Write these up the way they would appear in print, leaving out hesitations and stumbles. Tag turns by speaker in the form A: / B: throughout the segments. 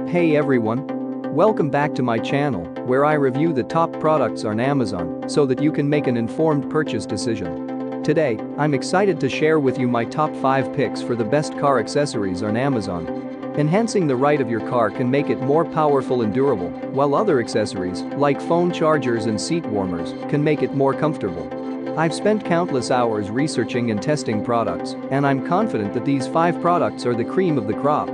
A: Hey everyone! Welcome back to my channel, where I review the top products on Amazon so that you can make an informed purchase decision. Today, I'm excited to share with you my top 5 picks for the best car accessories on Amazon. Enhancing the ride of your car can make it more powerful and durable, while other accessories, like phone chargers and seat warmers, can make it more comfortable. I've spent countless hours researching and testing products, and I'm confident that these 5 products are the cream of the crop.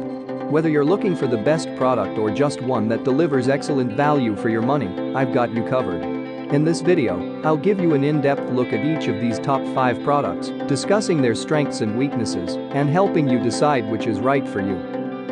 A: Whether you're looking for the best product or just one that delivers excellent value for your money, I've got you covered. In this video, I'll give you an in-depth look at each of these top 5 products, discussing their strengths and weaknesses, and helping you decide which is right for you.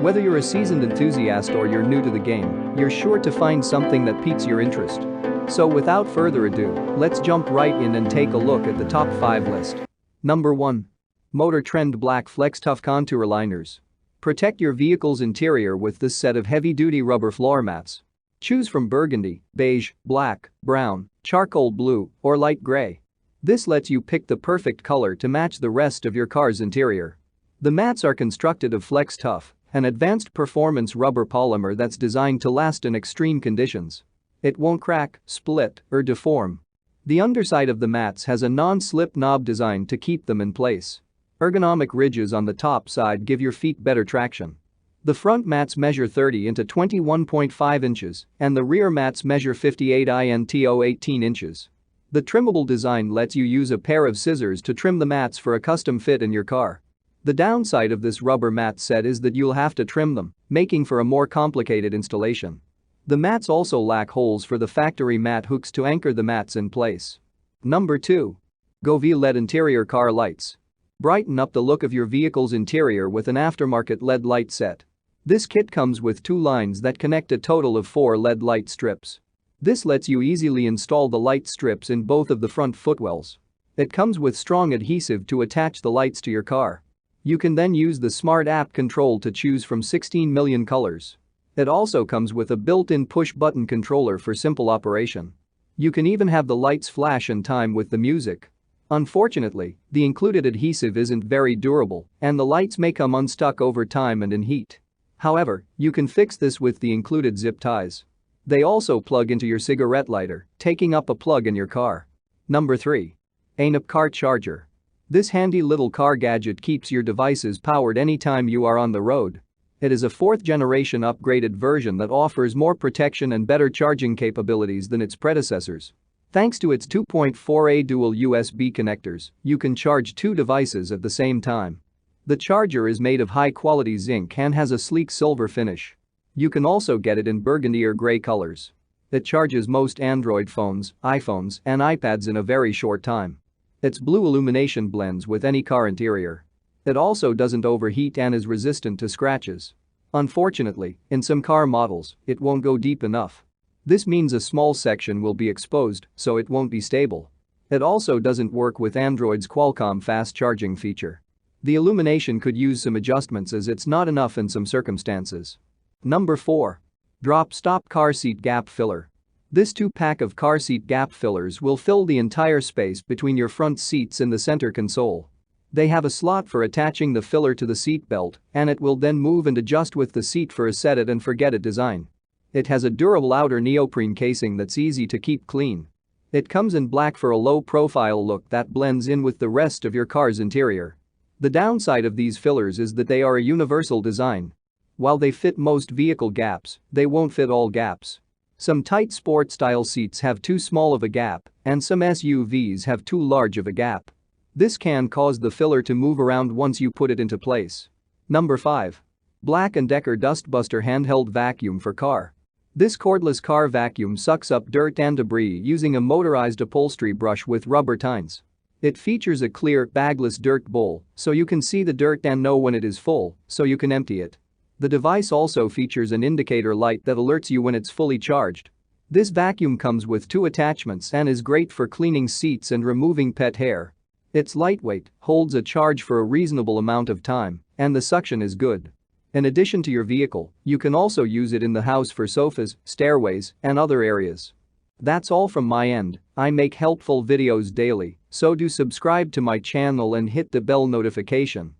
A: Whether you're a seasoned enthusiast or you're new to the game, you're sure to find something that piques your interest. So without further ado, let's jump right in and take a look at the top 5 list. Number 1. Motor Trend Black Flex Tough Contour Liners. Protect your vehicle's interior with this set of heavy-duty rubber floor mats. Choose from burgundy, beige, black, brown, charcoal blue, or light gray. This lets you pick the perfect color to match the rest of your car's interior. The mats are constructed of Flex Tough, an advanced performance rubber polymer that's designed to last in extreme conditions. It won't crack, split, or deform. The underside of the mats has a non-slip knob design to keep them in place. Ergonomic ridges on the top side give your feet better traction. The front mats measure 30 into 21.5 inches, and the rear mats measure 58 into 18 inches. The trimmable design lets you use a pair of scissors to trim the mats for a custom fit in your car. The downside of this rubber mat set is that you'll have to trim them, making for a more complicated installation. The mats also lack holes for the factory mat hooks to anchor the mats in place. Number 2. Govee LED Interior Car Lights. Brighten up the look of your vehicle's interior with an aftermarket LED light set. This kit comes with 2 lines that connect a total of 4 LED light strips. This lets you easily install the light strips in both of the front footwells. It comes with strong adhesive to attach the lights to your car. You can then use the smart app control to choose from 16 million colors. It also comes with a built-in push-button controller for simple operation. You can even have the lights flash in time with the music. Unfortunately, the included adhesive isn't very durable, and the lights may come unstuck over time and in heat. However, you can fix this with the included zip ties. They also plug into your cigarette lighter, taking up a plug in your car. Number 3. ANUP Car Charger. This handy little car gadget keeps your devices powered anytime you are on the road. It is a 4th-generation upgraded version that offers more protection and better charging capabilities than its predecessors. Thanks to its 2.4A dual USB connectors, you can charge 2 devices at the same time. The charger is made of high-quality zinc and has a sleek silver finish. You can also get it in burgundy or gray colors. It charges most Android phones, iPhones, and iPads in a very short time. Its blue illumination blends with any car interior. It also doesn't overheat and is resistant to scratches. Unfortunately, in some car models, it won't go deep enough. This means a small section will be exposed, so it won't be stable. It also doesn't work with Android's Qualcomm fast charging feature. The illumination could use some adjustments as it's not enough in some circumstances. Number 4. Drop Stop Car Seat Gap Filler. This 2-pack of car seat gap fillers will fill the entire space between your front seats and the center console. They have a slot for attaching the filler to the seat belt, and it will then move and adjust with the seat for a set it and forget it design. It has a durable outer neoprene casing that's easy to keep clean. It comes in black for a low-profile look that blends in with the rest of your car's interior. The downside of these fillers is that they are a universal design. While they fit most vehicle gaps, they won't fit all gaps. Some tight sport-style seats have too small of a gap, and some SUVs have too large of a gap. This can cause the filler to move around once you put it into place. Number 5. Black & Decker Dustbuster Handheld Vacuum for Car. This cordless car vacuum sucks up dirt and debris using a motorized upholstery brush with rubber tines. It features a clear, bagless dirt bowl, so you can see the dirt and know when it is full, so you can empty it. The device also features an indicator light that alerts you when it's fully charged. This vacuum comes with 2 attachments and is great for cleaning seats and removing pet hair. It's lightweight, holds a charge for a reasonable amount of time, and the suction is good. In addition to your vehicle, you can also use it in the house for sofas, stairways, and other areas. That's all from my end. I make helpful videos daily, so do subscribe to my channel and hit the bell notification.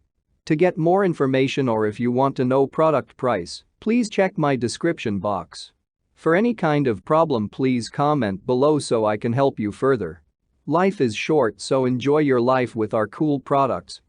A: To get more information or if you want to know product price, please check my description box. For any kind of problem, please comment below so I can help you further. Life is short, so enjoy your life with our cool products.